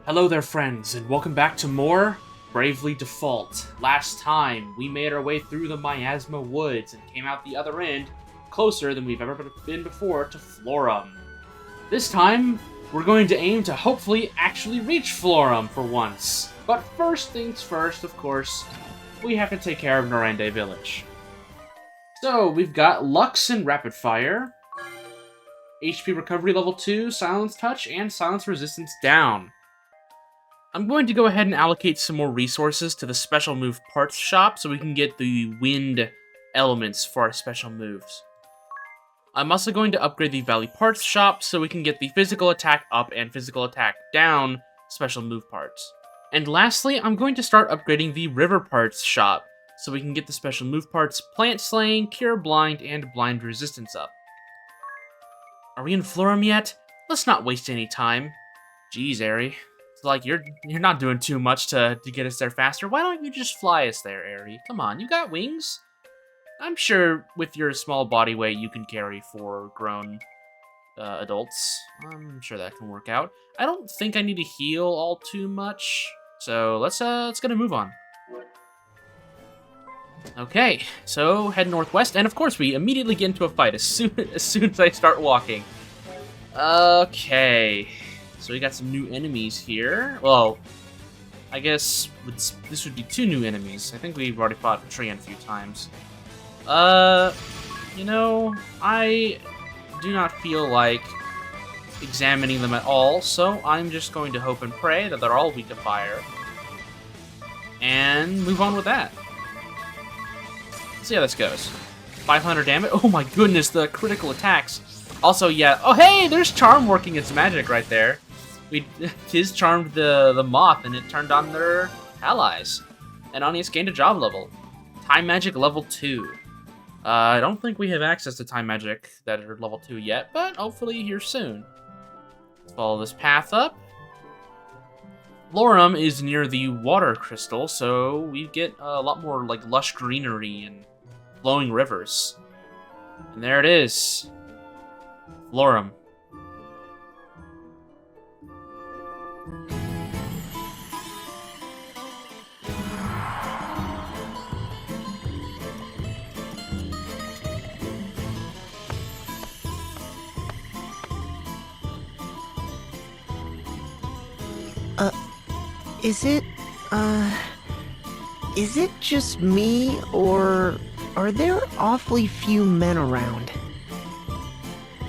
Hello there, friends, and welcome back to more Bravely Default. Last time, we made our way through the Miasma Woods and came out the other end closer than we've ever been before to Florum. This time, we're going to aim to hopefully actually reach Florum for once. But first things first, of course, we have to take care of Norande Village. So, we've got Lux and Rapid Fire, HP Recovery Level 2, Silence Touch, and Silence Resistance down. I'm going to go ahead and allocate some more resources to the special move parts shop so we can get the wind elements for our special moves. I'm also going to upgrade the Valley parts shop so we can get the physical attack up and physical attack down special move parts. And lastly, I'm going to start upgrading the river parts shop so we can get the special move parts Plant Slaying, Cure Blind, and Blind Resistance up. Are we in Florum yet? Let's not waste any time. Jeez, Aerie. It's like you're not doing too much to get us there faster. Why don't you just fly us there, Aerie? Come on, you got wings. I'm sure with your small body weight you can carry 4 grown adults. I'm sure that can work out. I don't think I need to heal all too much, so let's get a move on. Okay, so head northwest, and of course we immediately get into a fight as soon as I start walking. Okay. So we got some new enemies here. Well, I guess this would be 2 new enemies. I think we've already fought Trian a few times. You know, I do not feel like examining them at all, so I'm just going to hope and pray that they're all weak to fire. And move on with that. Let's see how this goes. 500 damage. Oh my goodness, the critical attacks. Also, yeah. Oh, hey, there's Charm working its magic right there. Tiz charmed the moth and it turned on their allies. And Onius gained a job level. Time Magic level 2. I don't think we have access to Time Magic that are level 2 yet, but hopefully here soon. Let's follow this path up. Florum is near the water crystal, so we get a lot more like lush greenery and flowing rivers. And there it is. Florum. Is it just me, or are there awfully few men around?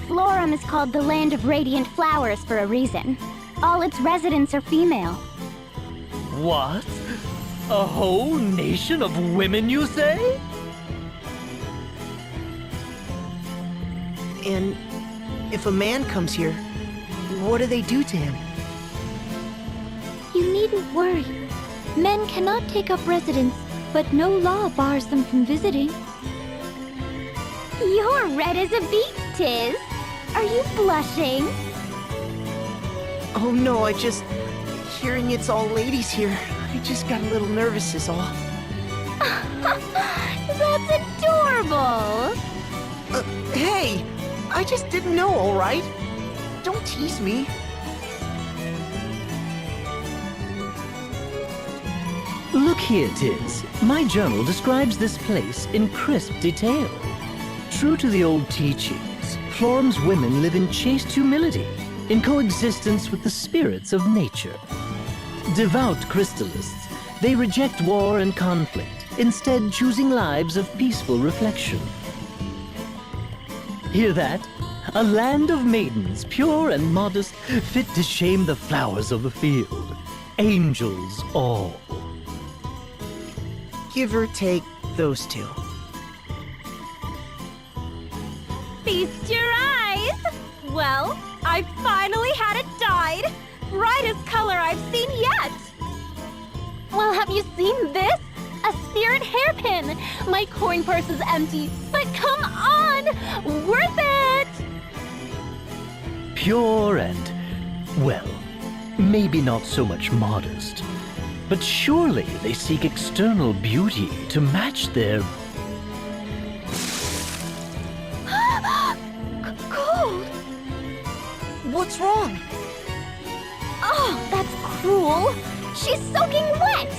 Florum is called the Land of Radiant Flowers for a reason. All its residents are female. What? A whole nation of women, you say? And if a man comes here, what do they do to him? You needn't worry. Men cannot take up residence, but no law bars them from visiting. You're red as a beet, Tiz. Are you blushing? Oh no, hearing it's all ladies here, I just got a little nervous is all. That's adorable! Hey, I just didn't know, alright? Don't tease me. Look here, Tiz. My journal describes this place in crisp detail. True to the old teachings, Florum's women live in chaste humility, in coexistence with the spirits of nature. Devout Crystalists, they reject war and conflict, instead choosing lives of peaceful reflection. Hear that? A land of maidens, pure and modest, fit to shame the flowers of the field. Angels all. Give or take those 2. Feast your eyes! Well, I finally had it dyed! Brightest color I've seen yet! Well, have you seen this? A spirit hairpin! My coin purse is empty, but come on! Worth it! Pure and, well, maybe not so much modest. But surely they seek external beauty to match their... Cold! What's wrong? Oh, that's cruel. She's soaking wet.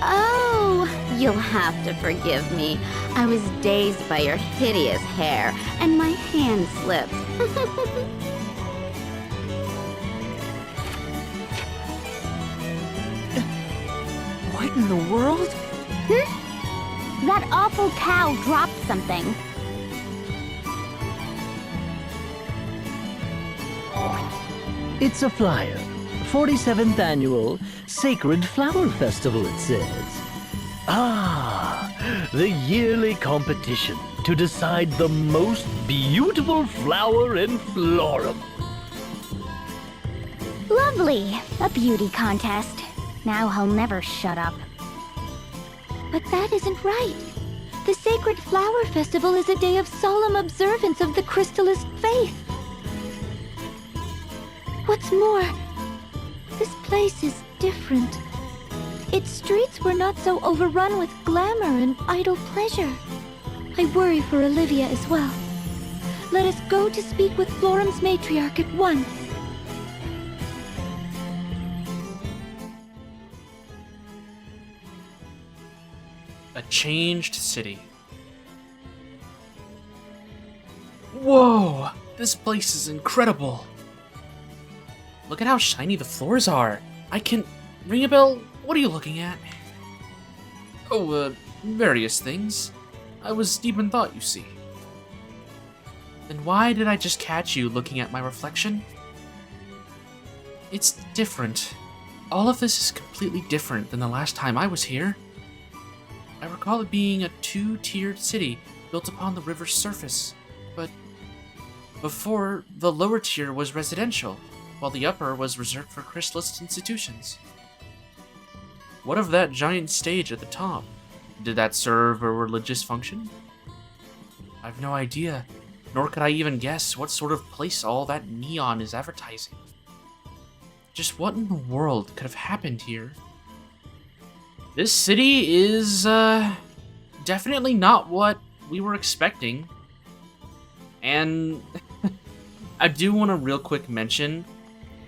Oh, you'll have to forgive me. I was dazed by your hideous hair, and my hand slipped. What in the world? That awful cow dropped something. It's a flyer. 47th Annual Sacred Flower Festival, it says. Ah, the yearly competition to decide the most beautiful flower in Florum. Lovely. A beauty contest. Now he'll never shut up. But that isn't right. The Sacred Flower Festival is a day of solemn observance of the Crystalist faith. What's more, this place is different. Its streets were not so overrun with glamour and idle pleasure. I worry for Olivia as well. Let us go to speak with Florum's matriarch at once. A changed city. Whoa! This place is incredible! Look at how shiny the floors are! I can... Ring a bell? What are you looking at? Oh, various things. I was deep in thought, you see. Then why did I just catch you looking at my reflection? It's different. All of this is completely different than the last time I was here. I recall it being a two-tiered city built upon the river's surface, but before, the lower tier was residential, while the upper was reserved for Crystalist institutions. What of that giant stage at the top? Did that serve a religious function? I've no idea, nor could I even guess what sort of place all that neon is advertising. Just what in the world could have happened here? This city is, definitely not what we were expecting. And I do want to real quick mention,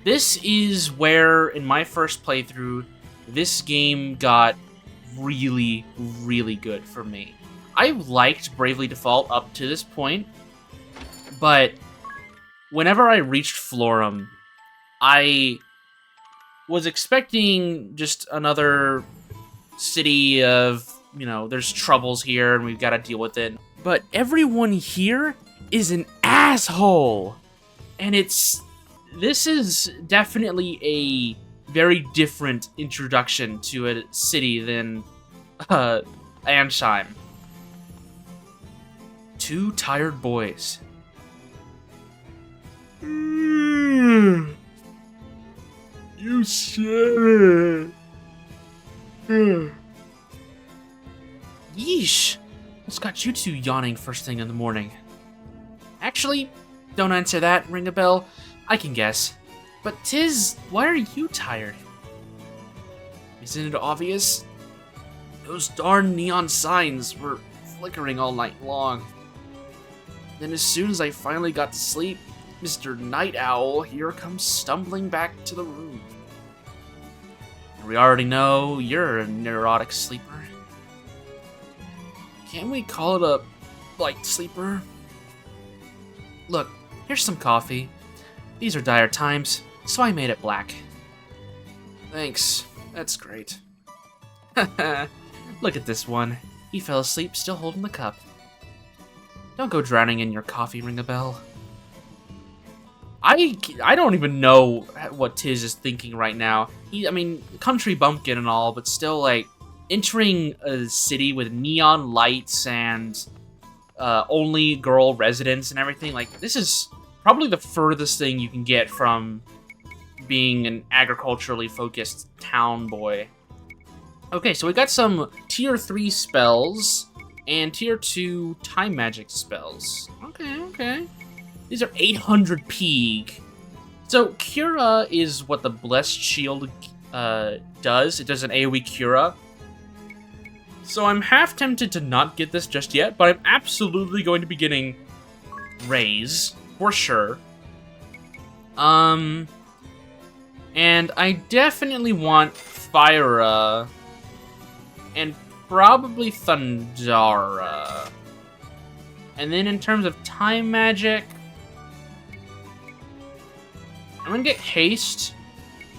this is where, in my first playthrough, this game got really, really good for me. I liked Bravely Default up to this point, but whenever I reached Florum, I was expecting just another city of, you know, there's troubles here and we've got to deal with it. But everyone here is an asshole. And this is definitely a very different introduction to a city than Ansheim. Two tired boys. You said it. Yeesh. What's got you two yawning first thing in the morning? Actually, don't answer that, ring a bell. I can guess. But Tiz, why are you tired? Isn't it obvious? Those darn neon signs were flickering all night long. Then as soon as I finally got to sleep, Mr. Night Owl here comes stumbling back to the room. We already know you're a neurotic sleeper. Can we call it a light sleeper? Look, here's some coffee. These are dire times, so I made it black. Thanks, that's great. Look at this one. He fell asleep still holding the cup. Don't go drowning in your coffee, ring a bell. I don't even know what Tiz is thinking right now. I mean, country bumpkin and all, but still, like, entering a city with neon lights and only girl residents and everything, like, this is probably the furthest thing you can get from being an agriculturally focused town boy. Okay, so we got some tier 3 spells and tier 2 time magic spells. Okay. These are 800 Peeg. So Cura is what the Blessed Shield does. It does an AoE Cura. So I'm half tempted to not get this just yet, but I'm absolutely going to be getting Raise, for sure. And I definitely want Fyra and probably Thundara. And then in terms of time magic, I'm gonna get Haste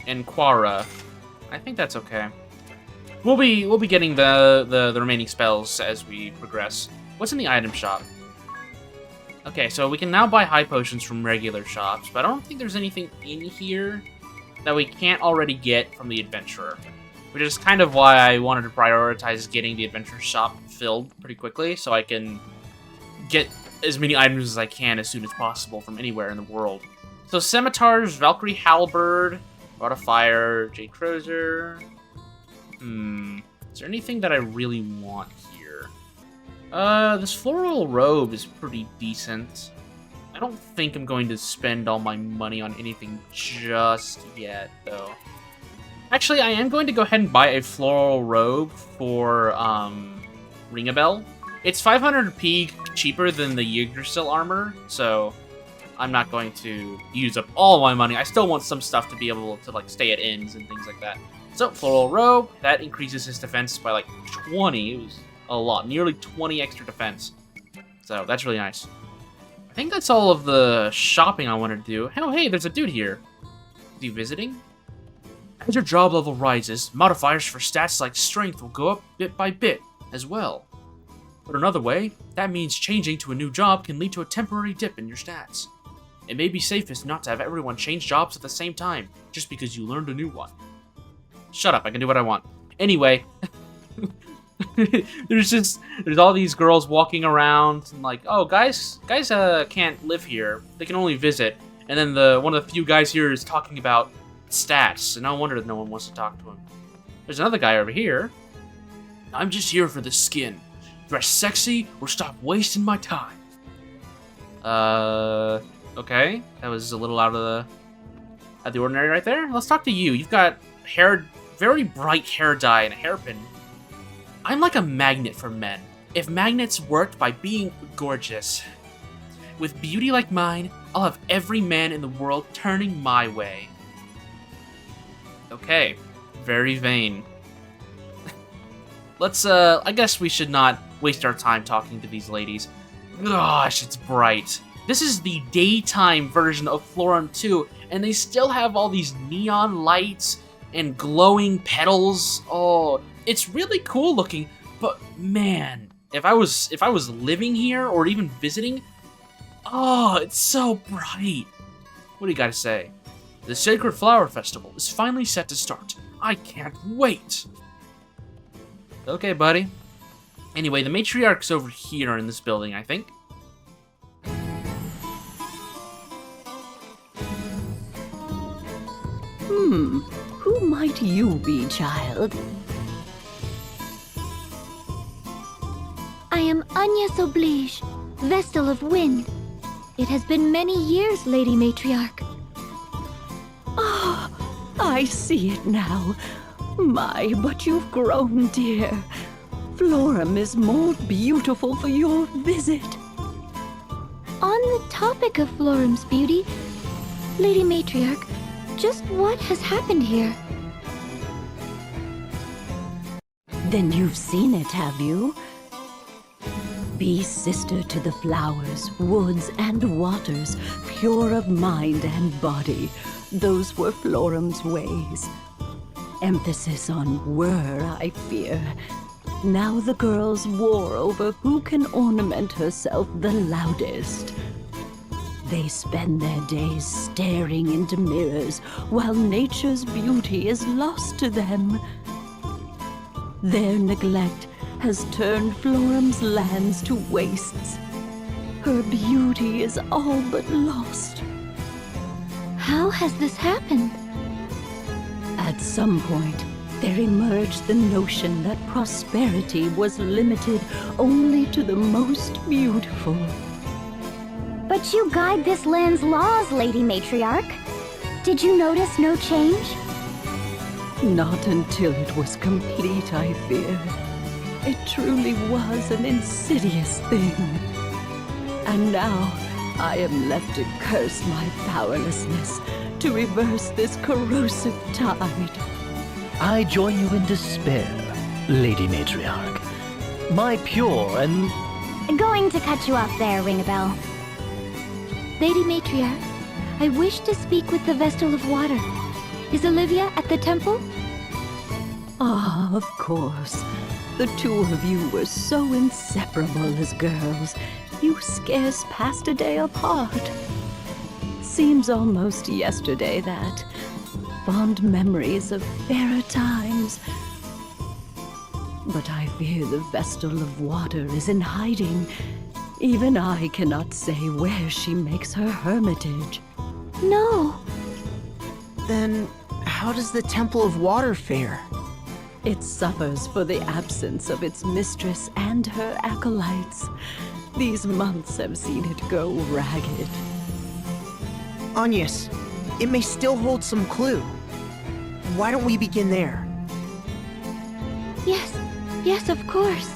and Quara. I think that's okay. We'll be getting the remaining spells as we progress. What's in the item shop? Okay, so we can now buy high potions from regular shops, but I don't think there's anything in here that we can't already get from the adventurer. Which is kind of why I wanted to prioritize getting the adventure shop filled pretty quickly, so I can get as many items as I can as soon as possible from anywhere in the world. So Scimitars, Valkyrie Halberd, Rod of Fire, Jade Cruiser. Is there anything that I really want here? This floral robe is pretty decent. I don't think I'm going to spend all my money on anything just yet, though. Actually, I am going to go ahead and buy a floral robe for, Ring-a-Bell. It's 500p cheaper than the Yggdrasil armor, so I'm not going to use up all my money. I still want some stuff to be able to, like, stay at inns and things like that. So, floral robe, that increases his defense by, like, 20. It was a lot, nearly 20 extra defense. So, that's really nice. I think that's all of the shopping I wanted to do. Oh, hey, there's a dude here. Is he visiting? As your job level rises, modifiers for stats like strength will go up bit by bit as well. But another way, that means changing to a new job can lead to a temporary dip in your stats. It may be safest not to have everyone change jobs at the same time, just because you learned a new one. Shut up, I can do what I want. Anyway, there's all these girls walking around and like, oh, guys can't live here. They can only visit. And then one of the few guys here is talking about stats, and no wonder that no one wants to talk to him. There's another guy over here. I'm just here for the skin. Dress sexy or stop wasting my time. Okay. That was a little out of the ordinary right there. Let's talk to you. You've got very bright hair dye and a hairpin. I'm like a magnet for men. If magnets worked by being gorgeous. With beauty like mine, I'll have every man in the world turning my way. Okay. Very vain. Let's, I guess we should not waste our time talking to these ladies. Gosh, it's bright. This is the daytime version of Florum 2, and they still have all these neon lights and glowing petals. Oh, it's really cool looking, but man, if I was living here or even visiting, oh, it's so bright. What do you gotta say? The Sacred Flower Festival is finally set to start. I can't wait. Okay, buddy. Anyway, the matriarch's over here in this building, I think. Who might you be, child? I am Agnes Oblige, Vestal of Wind. It has been many years, Lady Matriarch. Ah, I see it now. My, but you've grown, dear. Florum is more beautiful for your visit. On the topic of Florum's beauty, Lady Matriarch, just what has happened here? Then you've seen it, have you? Be sister to the flowers, woods, and waters, pure of mind and body. Those were Florum's ways. Emphasis on were, I fear. Now the girls war over who can ornament herself the loudest. They spend their days staring into mirrors while nature's beauty is lost to them. Their neglect has turned Florum's lands to wastes. Her beauty is all but lost. How has this happened? At some point, there emerged the notion that prosperity was limited only to the most beautiful. But you guide this land's laws, Lady Matriarch. Did you notice no change? Not until it was complete, I fear. It truly was an insidious thing. And now, I am left to curse my powerlessness to reverse this corrosive tide. I join you in despair, Lady Matriarch. My pure and... Going to cut you off there, Ring-a-Bell. Lady Matriarch, I wish to speak with the Vestal of Water. Is Olivia at the temple? Ah, of course. The two of you were so inseparable as girls. You scarce passed a day apart. Seems almost yesterday that. Fond memories of fairer times. But I fear the Vestal of Water is in hiding. Even I cannot say where she makes her hermitage. No. Then, how does the Temple of Water fare? It suffers for the absence of its mistress and her acolytes. These months have seen it go ragged. Agnes, it may still hold some clue. Why don't we begin there? Yes, of course.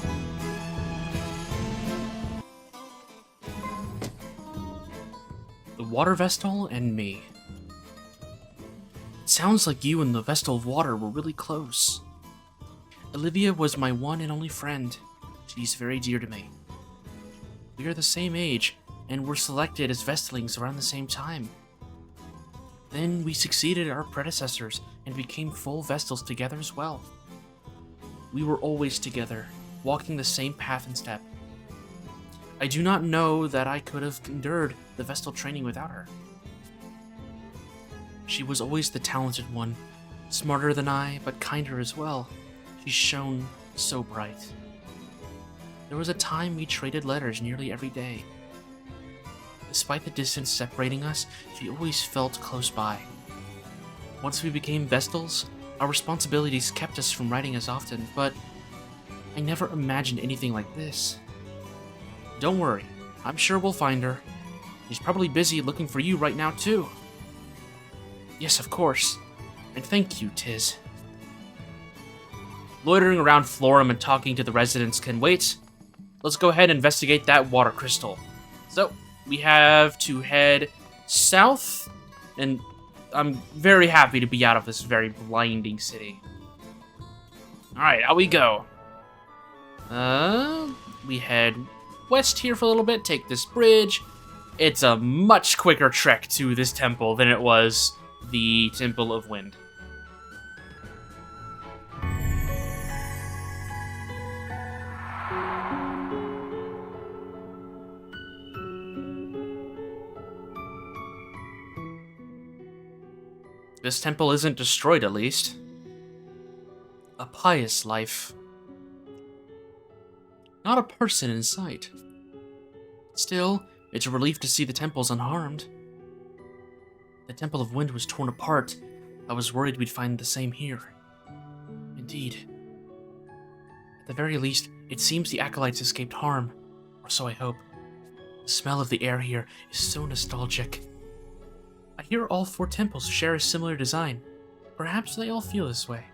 The Water Vestal and me. It sounds like you and the Vestal of Water were really close. Olivia was my one and only friend. She's very dear to me. We are the same age, and were selected as Vestalings around the same time. Then we succeeded our predecessors and became full Vestals together as well. We were always together, walking the same path and step. I do not know that I could have endured the Vestal training without her. She was always the talented one, smarter than I, but kinder as well. She shone so bright. There was a time we traded letters nearly every day. Despite the distance separating us, she always felt close by. Once we became Vestals, our responsibilities kept us from writing as often, but I never imagined anything like this. Don't worry, I'm sure we'll find her. She's probably busy looking for you right now, too. Yes, of course. And thank you, Tiz. Loitering around Florum and talking to the residents can wait. Let's go ahead and investigate that water crystal. So, we have to head south, and I'm very happy to be out of this very blinding city. Alright, out we go. We head west here for a little bit, take this bridge. It's a much quicker trek to this temple than it was the Temple of Wind. This temple isn't destroyed, at least. A pious life. Not a person in sight. Still, it's a relief to see the temples unharmed. The Temple of Wind was torn apart. I was worried we'd find the same here. Indeed. At the very least, it seems the acolytes escaped harm. Or so I hope. The smell of the air here is so nostalgic. I hear all 4 temples share a similar design. Perhaps they all feel this way.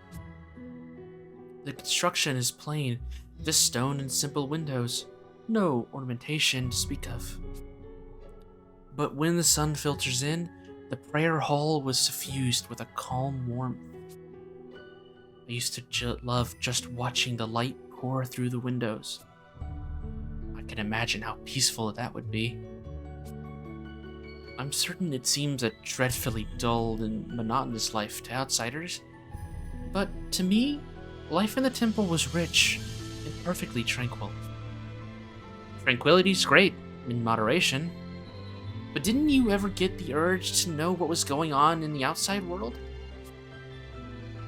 The construction is plain, just stone and simple windows. No ornamentation to speak of. But when the sun filters in, the prayer hall was suffused with a calm warmth. I used to love just watching the light pour through the windows. I can imagine how peaceful that would be. I'm certain it seems a dreadfully dull and monotonous life to outsiders, but to me, life in the temple was rich and perfectly tranquil. Tranquility's great, in moderation, but didn't you ever get the urge to know what was going on in the outside world?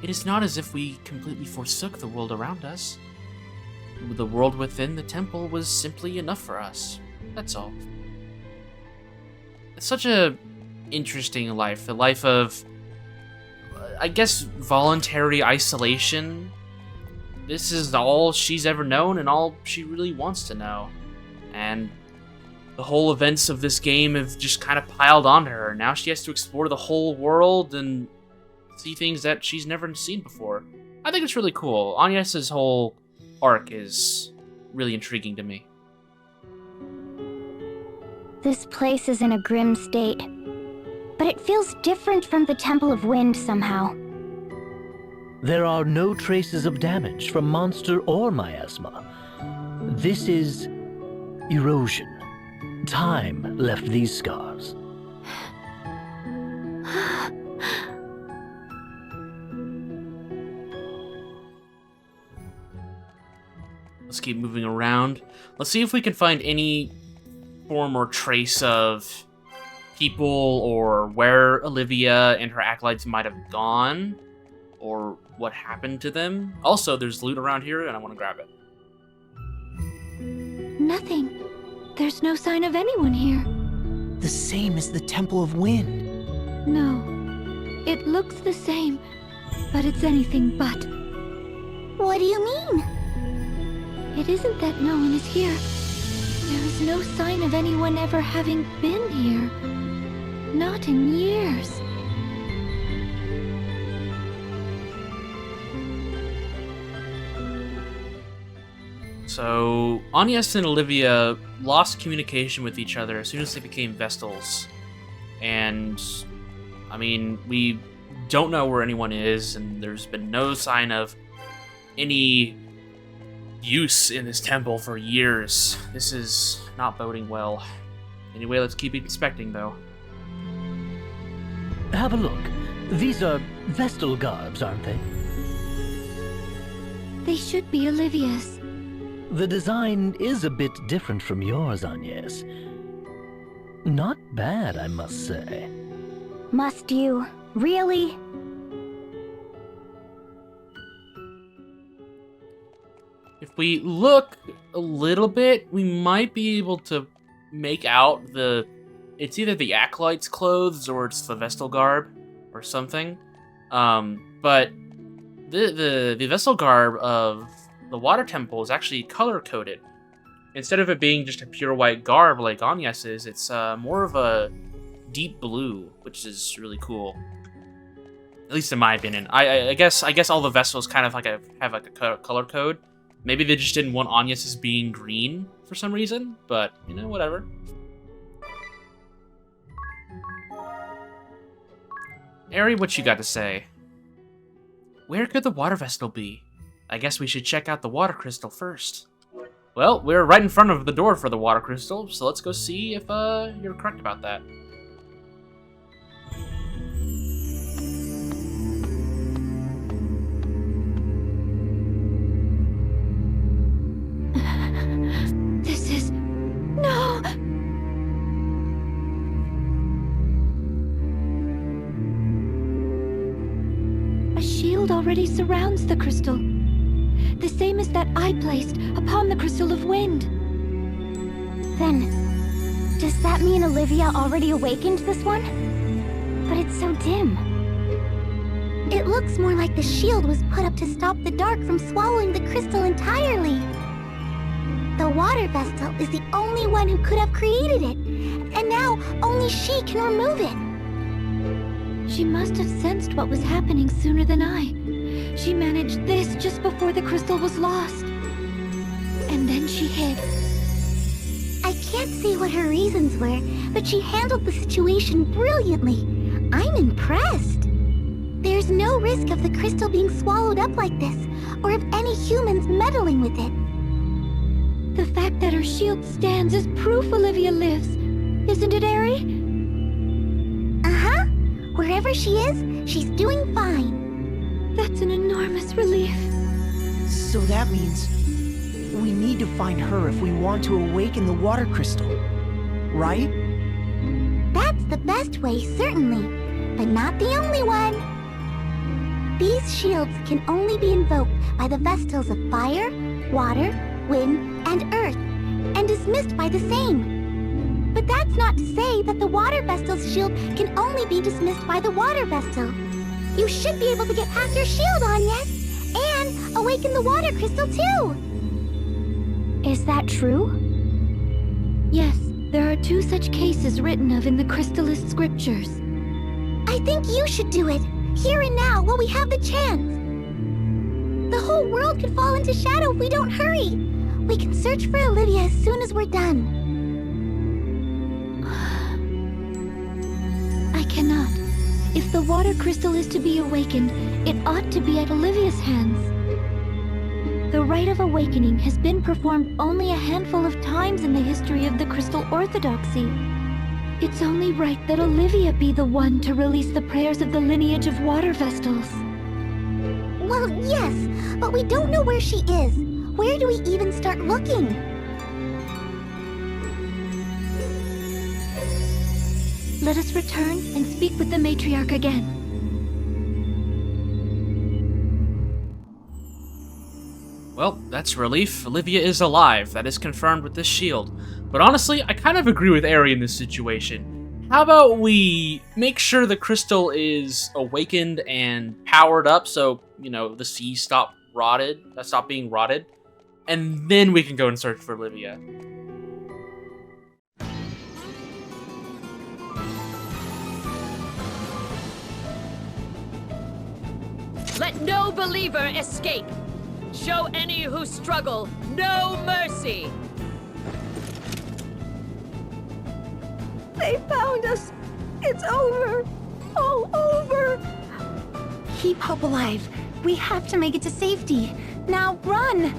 It is not as if we completely forsook the world around us. The world within the temple was simply enough for us, that's all. It's such a interesting life, a life of, I guess, voluntary isolation. This is all she's ever known and all she really wants to know. And the whole events of this game have just kind of piled onto her. Now she has to explore the whole world and see things that she's never seen before. I think it's really cool. Agnes's whole arc is really intriguing to me. This place is in a grim state, but it feels different from the Temple of Wind somehow. There are no traces of damage from monster or miasma. This is erosion. Time left these scars. Let's keep moving around. Let's see if we can find any form or trace of people or where Olivia and her acolytes might have gone or what happened to them. Also, there's loot around here and I want to grab it. Nothing. There's no sign of anyone here. The same as the Temple of Wind. No. It looks the same, but it's anything but. What do you mean? It isn't that no one is here. There is no sign of anyone ever having been here. Not in years. So, Agnes and Olivia lost communication with each other as soon as they became Vestals. And, I mean, we don't know where anyone is, and there's been no sign of any use in this temple for years. This is not boding well. Anyway, let's keep inspecting, though. Have a look. These are Vestal garbs, aren't they? They should be Olivia's. The design is a bit different from yours, Agnes. Not bad, I must say. Must you? Really? If we look a little bit, we might be able to make out it's either the Acolyte's clothes or it's the Vestal garb or something. But the Vestal garb of the Water Temple is actually color-coded. Instead of it being just a pure white garb like Agnes's, it's more of a deep blue, which is really cool. At least in my opinion. I guess all the Vestals kind of have a color code. Maybe they just didn't want Agnes's being green for some reason, but, you know, whatever. Ari, what you got to say? Where could the water Vestal be? I guess we should check out the water crystal first. Well, we're right in front of the door for the water crystal, so let's go see if you're correct about that. This is... No! A shield already surrounds the crystal. The same as that I placed upon the Crystal of Wind. Then, does that mean Olivia already awakened this one? But it's so dim. It looks more like the shield was put up to stop the dark from swallowing the crystal entirely. The water Vestal is the only one who could have created it, and now only she can remove it. She must have sensed what was happening sooner than I. She managed this just before the crystal was lost. And then she hid. I can't see what her reasons were, but she handled the situation brilliantly. I'm impressed. There's no risk of the crystal being swallowed up like this, or of any humans meddling with it. The fact that her shield stands is proof Olivia lives. Isn't it, Ari? Uh-huh. Wherever she is, she's doing fine. That's an enormous relief. So that means we need to find her if we want to awaken the water crystal, right? That's the best way, certainly, but not the only one. These shields can only be invoked by the Vestals of fire, water, wind, and earth, and dismissed by the same. But that's not to say that the water Vestal's shield can only be dismissed by the water Vestal. You should be able to get past your shield, Agnes, and awaken the water crystal too. Is that true? Yes, there are 2 such cases written of in the Crystalist scriptures. I think you should do it, here and now, while we have the chance. The whole world could fall into shadow if we don't hurry. We can search for Olivia as soon as we're done. the water crystal is to be awakened, it ought to be at Olivia's hands. The rite of awakening has been performed only a handful of times in the history of the Crystal Orthodoxy. It's only right that Olivia be the one to release the prayers of the lineage of water vestals. Well, yes, but we don't know where she is. Where do we even start looking? Let us return and speak with the matriarch again. Well, that's a relief. Olivia is alive. That is confirmed with this shield. But honestly, I kind of agree with Ari in this situation. How about we make sure the crystal is awakened and powered up so, you know, the sea stop being rotted, and then we can go and search for Olivia. Let no believer escape. Show any who struggle no mercy. They found us. It's over. All over. Keep hope alive. We have to make it to safety. Now run!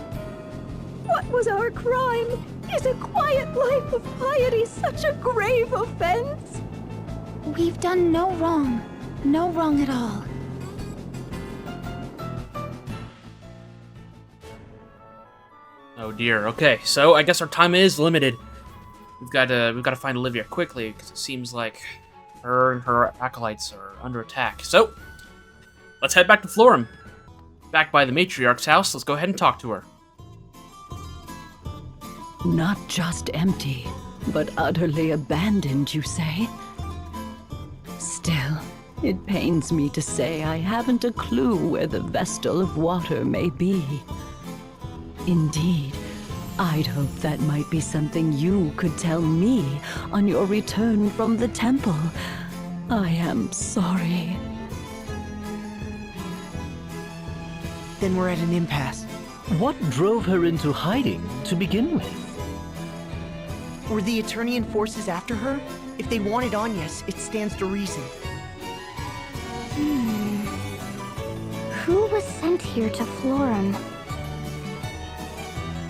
What was our crime? Is a quiet life of piety such a grave offense? We've done no wrong. No wrong at all. Oh dear. Okay, so I guess our time is limited. We've got to find Olivia quickly because it seems like her and her acolytes are under attack. So let's head back to Florum. Back by the matriarch's house. Let's go ahead and talk to her. Not just empty, but utterly abandoned, you say? Still, it pains me to say I haven't a clue where the Vestal of Water may be. Indeed, I'd hope that might be something you could tell me on your return from the temple. I am sorry. Then we're at an impasse. What drove her into hiding to begin with? Were the Eternian forces after her? If they wanted Agnes, it stands to reason. Who was sent here to Florum?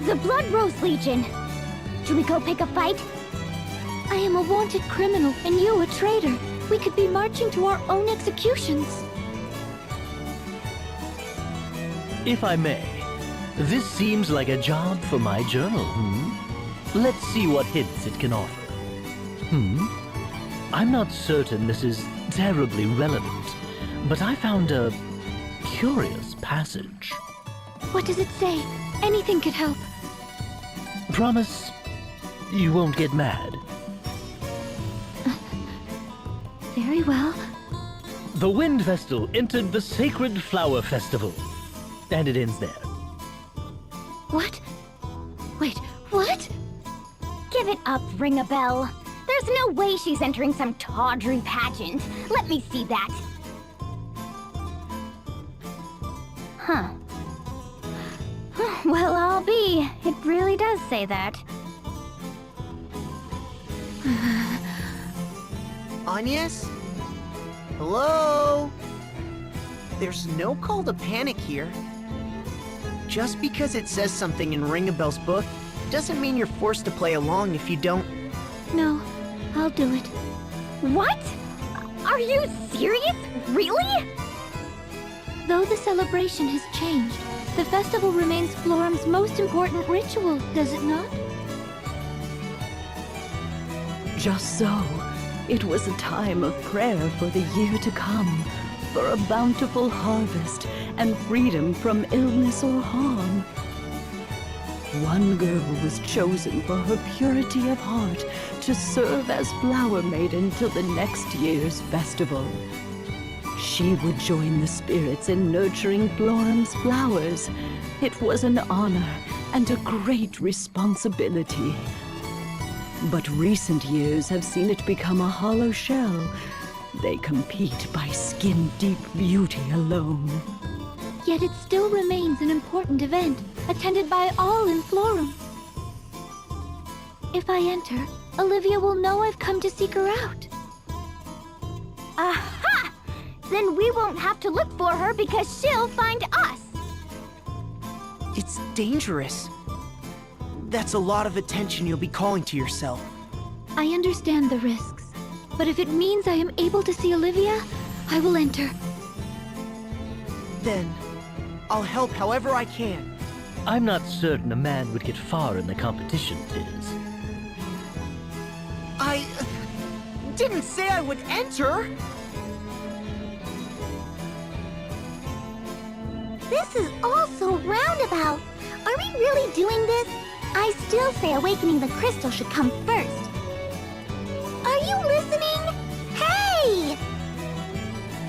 The Blood Rose Legion. Should we go pick a fight? I am a wanted criminal and you a traitor. We could be marching to our own executions. If I may, this seems like a job for my journal, Let's see what hints it can offer. I'm not certain this is terribly relevant, but I found a curious passage. What does it say? Anything could help. Promise you won't get mad. Very well. The Wind Vestal entered the Sacred Flower Festival. And it ends there. What? Wait, what? Give it up, Ring-a-Bell. There's no way she's entering some tawdry pageant. Let me see that. Huh. Well, I'll be. It really does say that. Agnes? Hello? There's no call to panic here. Just because it says something in Ring-a-Bell's book doesn't mean you're forced to play along if you don't. No, I'll do it. What? Are you serious? Really? Though the celebration has changed, the festival remains Florum's most important ritual, does it not? Just so, it was a time of prayer for the year to come, for a bountiful harvest and freedom from illness or harm. One girl was chosen for her purity of heart to serve as flower maiden till the next year's festival. She would join the spirits in nurturing Florum's flowers. It was an honor and a great responsibility. But recent years have seen it become a hollow shell. They compete by skin-deep beauty alone. Yet it still remains an important event, attended by all in Florum. If I enter, Olivia will know I've come to seek her out. Aha! Then we won't have to look for her because she'll find us. It's dangerous. That's a lot of attention you'll be calling to yourself. I understand the risks, but if it means I am able to see Olivia, I will enter. Then, I'll help however I can. I'm not certain a man would get far in the competition, Tiz. I didn't say I would enter! This is all so roundabout. Are we really doing this? I still say awakening the crystal should come first. Are you listening? Hey!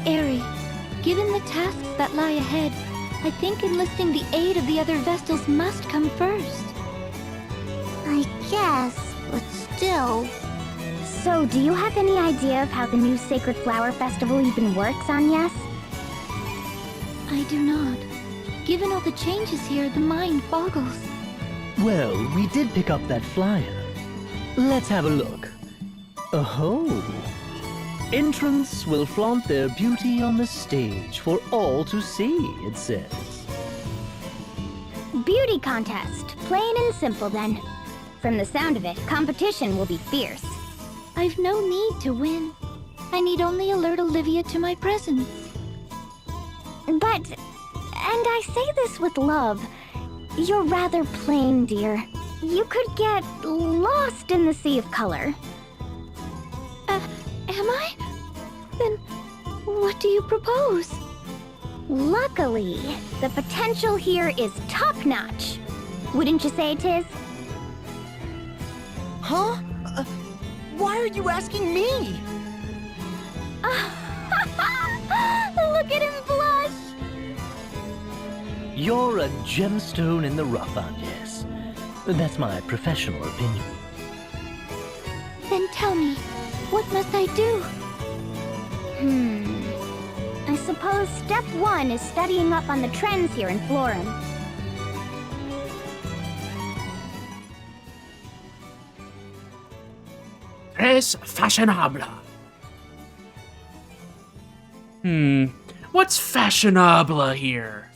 Eri, given the tasks that lie ahead, I think enlisting the aid of the other Vestals must come first. I guess, but still. So, do you have any idea of how the new Sacred Flower Festival even works, Agnes? I do not. Given all the changes here, the mind boggles. Well, we did pick up that flyer. Let's have a look. Oh. Entrants will flaunt their beauty on the stage for all to see, it says. Beauty contest. Plain and simple, then. From the sound of it, competition will be fierce. I've no need to win. I need only alert Olivia to my presence. But, and I say this with love, you're rather plain, dear. You could get lost in the sea of color. Am I? Then, what do you propose? Luckily, the potential here is top-notch. Wouldn't you say, Tiz? Huh? Why are you asking me? Look at him blush! You're a gemstone in the rough, Agnes. That's my professional opinion. Then tell me, what must I do? I suppose step 1 is studying up on the trends here in Florum. Tres fashionable. What's fashionable here?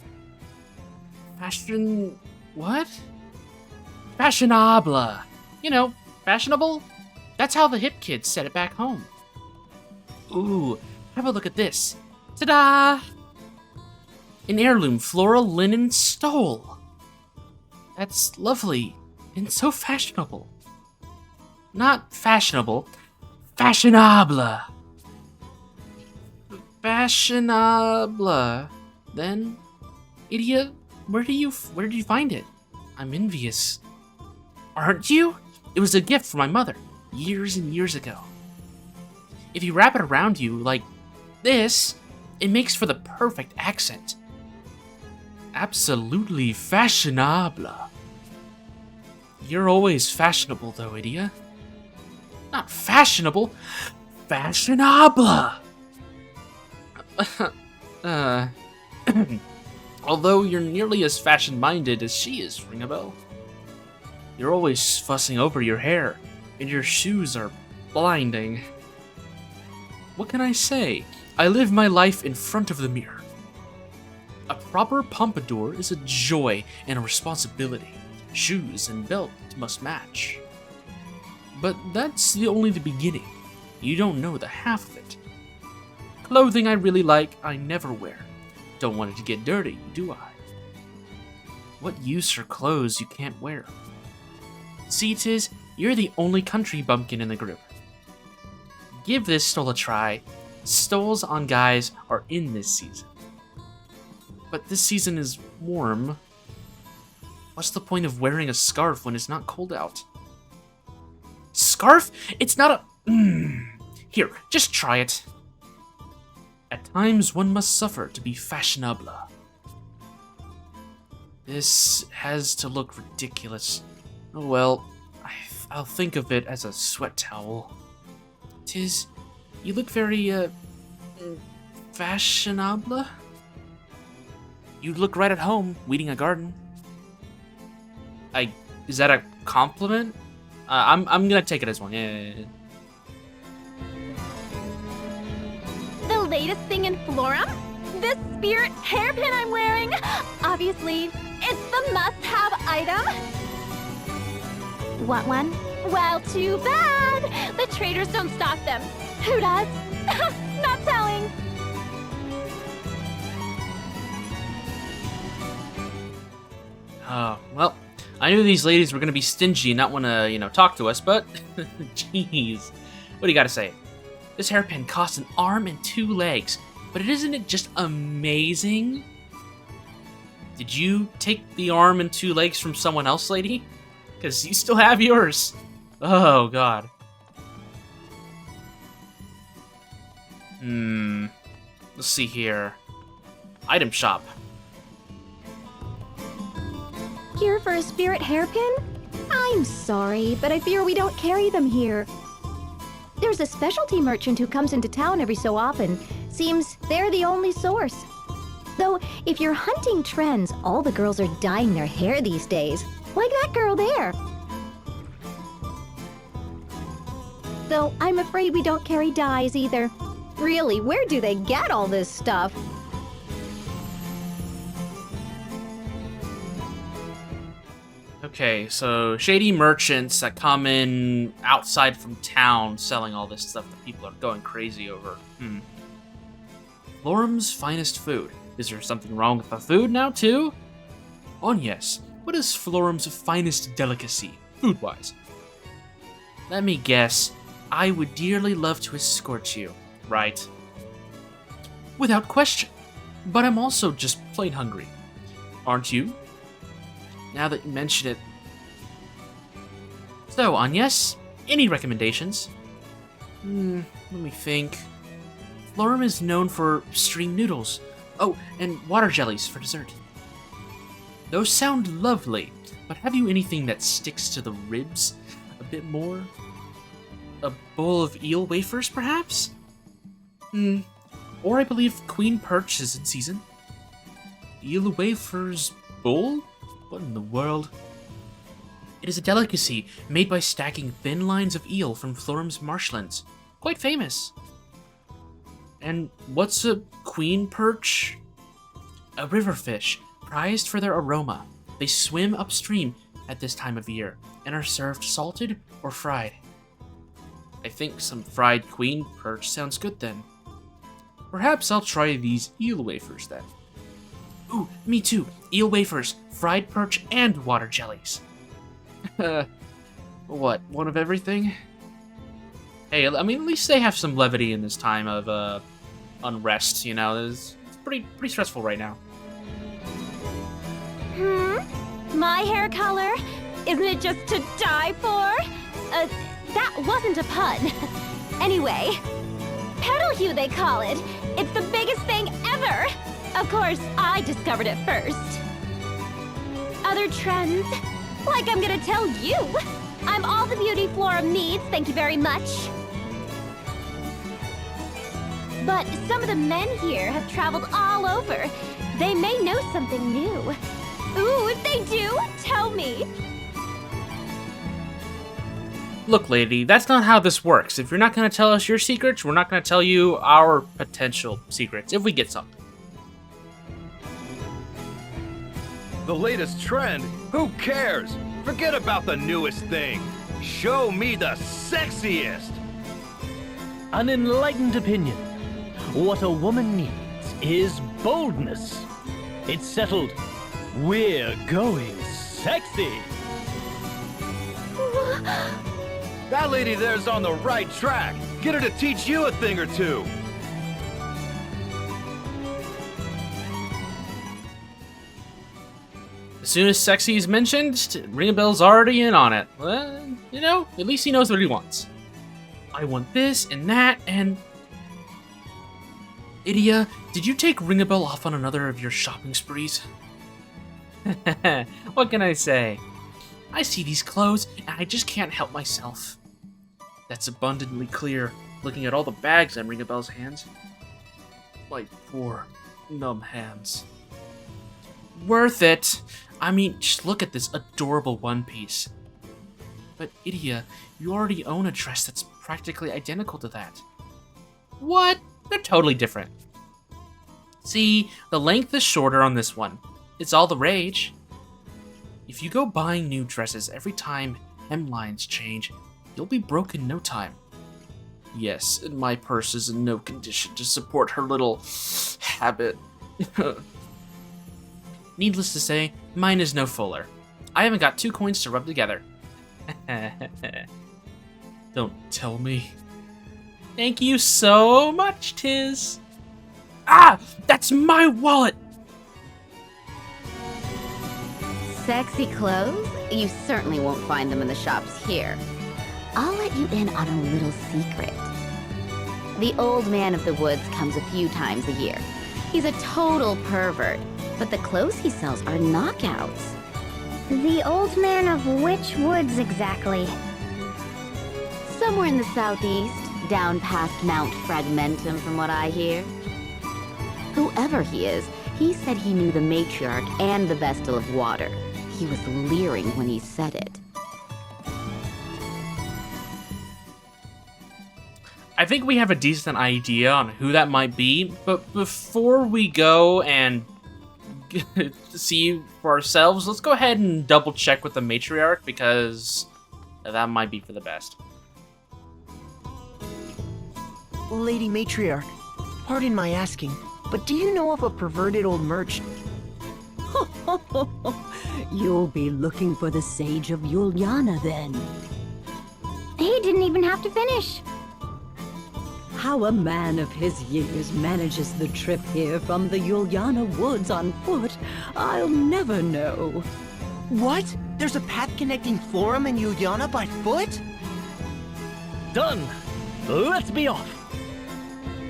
Fashion... what? Fashionable. You know, fashionable? That's how the hip kids said it back home. Ooh, have a look at this. Ta-da! An heirloom floral linen stole. That's lovely and so fashionable. Not fashionable, fashionable. Fashionable. Then, idiot, where did you find it? I'm envious. Aren't you? It was a gift from my mother, years and years ago. If you wrap it around you like this, it makes for the perfect accent. Absolutely fashionable. You're always fashionable though, idiot. Not fashionable, fashionable. Although you're nearly as fashion-minded as she is, Ringabel. You're always fussing over your hair, and your shoes are blinding. What can I say? I live my life in front of the mirror. A proper pompadour is a joy and a responsibility. Shoes and belt must match. But that's only the beginning. You don't know the half of it. Clothing I really like, I never wear. Don't want it to get dirty, do I? What use are clothes you can't wear? See, Tiz, you're the only country bumpkin in the group. Give this stole a try. Stoles on guys are in this season. But this season is warm. What's the point of wearing a scarf when it's not cold out? Scarf? It's not a... Here, just try it. At times one must suffer to be fashionable. This has to look ridiculous. Oh well, I'll think of it as a sweat towel. Tiz, you look very, fashionable? You look right at home, weeding a garden. Is that a compliment? I'm gonna take it as one, yeah. The latest thing in Florum? This spirit hairpin I'm wearing? Obviously, it's the must-have item. Want one? Well, too bad. The traders don't stock them. Who does? Not telling. Well, I knew these ladies were gonna be stingy and not want to, talk to us, but jeez. What do you gotta say? This hairpin costs an arm and 2 legs, but isn't it just amazing? Did you take the arm and 2 legs from someone else, lady? Because you still have yours. Oh, God. Let's see here. Item shop. Here for a spirit hairpin? I'm sorry, but I fear we don't carry them here. There's a specialty merchant who comes into town every so often. Seems they're the only source. Though, if you're hunting trends, all the girls are dyeing their hair these days. Like that girl there. Though, I'm afraid we don't carry dyes either. Really, where do they get all this stuff? Okay, so shady merchants that come in outside from town selling all this stuff that people are going crazy over. Florum's finest food. Is there something wrong with the food now, too? Yes. What is Florum's finest delicacy, food-wise? Let me guess. I would dearly love to escort you, right? Without question. But I'm also just plain hungry. Aren't you? Now that you mention it. So, Agnes, any recommendations? Let me think. Florum is known for stream noodles. Oh, and water jellies for dessert. Those sound lovely, but have you anything that sticks to the ribs a bit more? A bowl of eel wafers, perhaps? Or I believe queen perch is in season. Eel wafers bowl? What in the world? It is a delicacy made by stacking thin lines of eel from Florum's marshlands. Quite famous. And what's a queen perch? A river fish, prized for their aroma. They swim upstream at this time of year and are served salted or fried. I think some fried queen perch sounds good then. Perhaps I'll try these eel wafers then. Ooh, me too. Eel wafers, fried perch, and water jellies. What, one of everything? Hey, I mean, at least they have some levity in this time of, unrest, It's pretty stressful right now. My hair color? Isn't it just to die for? That wasn't a pun. Anyway, petal hue they call it. It's the biggest thing ever. Of course, I discovered it first. Other trends? Like I'm gonna tell you. I'm all the beauty Florum needs, thank you very much. But some of the men here have traveled all over. They may know something new. Ooh, if they do, tell me. Look, lady, that's not how this works. If you're not going to tell us your secrets, we're not going to tell you our potential secrets, if we get some. The latest trend? Who cares? Forget about the newest thing. Show me the sexiest. An enlightened opinion. What a woman needs is boldness. It's settled. We're going sexy. That lady there's on the right track. Get her to teach you a thing or two. As soon as sexy is mentioned, Ring a Bell's already in on it. Well, at least he knows what he wants. I want this and that and... Idia, did you take Ring a Bell off on another of your shopping sprees? What can I say? I see these clothes and I just can't help myself. That's abundantly clear, looking at all the bags in Ring a Bell's hands. My poor, numb hands. Worth it! I mean, just look at this adorable one piece. But Idia, you already own a dress that's practically identical to that. What? they're totally different. See, the length is shorter on this one. It's all the rage. If you go buying new dresses every time hemlines change, you'll be broke in no time. Yes, and my purse is in no condition to support her little habit. Needless to say, mine is no fuller. I haven't got 2 coins to rub together. Don't tell me. Thank you so much, Tiz. Ah! That's my wallet! Sexy clothes? You certainly won't find them in the shops here. I'll let you in on a little secret. The old man of the woods comes a few times a year. He's a total pervert, but the clothes he sells are knockouts. The old man of which woods exactly? Somewhere in the southeast, down past Mount Fragmentum from what I hear. Whoever he is, he said he knew the matriarch and the Vestal of Water. He was leering when he said it. I think we have a decent idea on who that might be, but before we go and see for ourselves, let's go ahead and double check with the matriarch, because that might be for the best. Lady Matriarch, pardon my asking, but do you know of a perverted old merchant? You'll be looking for the Sage of Yuliana then. He didn't even have to finish. How a man of his years manages the trip here from the Yuliana woods on foot, I'll never know. What? There's a path connecting Florum and Yuliana by foot? Done. Let's be off.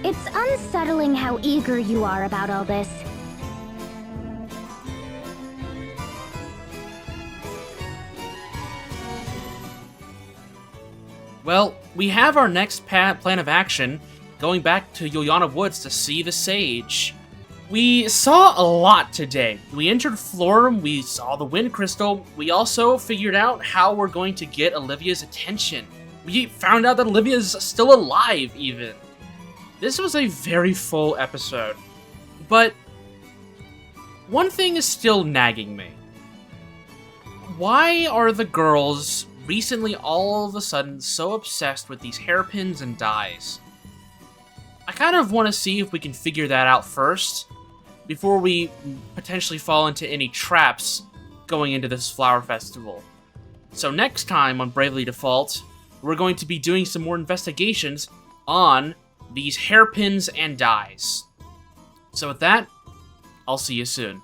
It's unsettling how eager you are about all this. Well, we have our next plan of action, going back to Yuliana Woods to see the Sage. We saw a lot today. We entered Florum, we saw the Wind Crystal, we also figured out how we're going to get Olivia's attention. We found out that Olivia's still alive, even. This was a very full episode. But one thing is still nagging me. Why are the girls recently all of a sudden so obsessed with these hairpins and dyes? I kind of want to see if we can figure that out first, before we potentially fall into any traps going into this flower festival. So next time on Bravely Default, we're going to be doing some more investigations on these hairpins and dyes. So with that, I'll see you soon.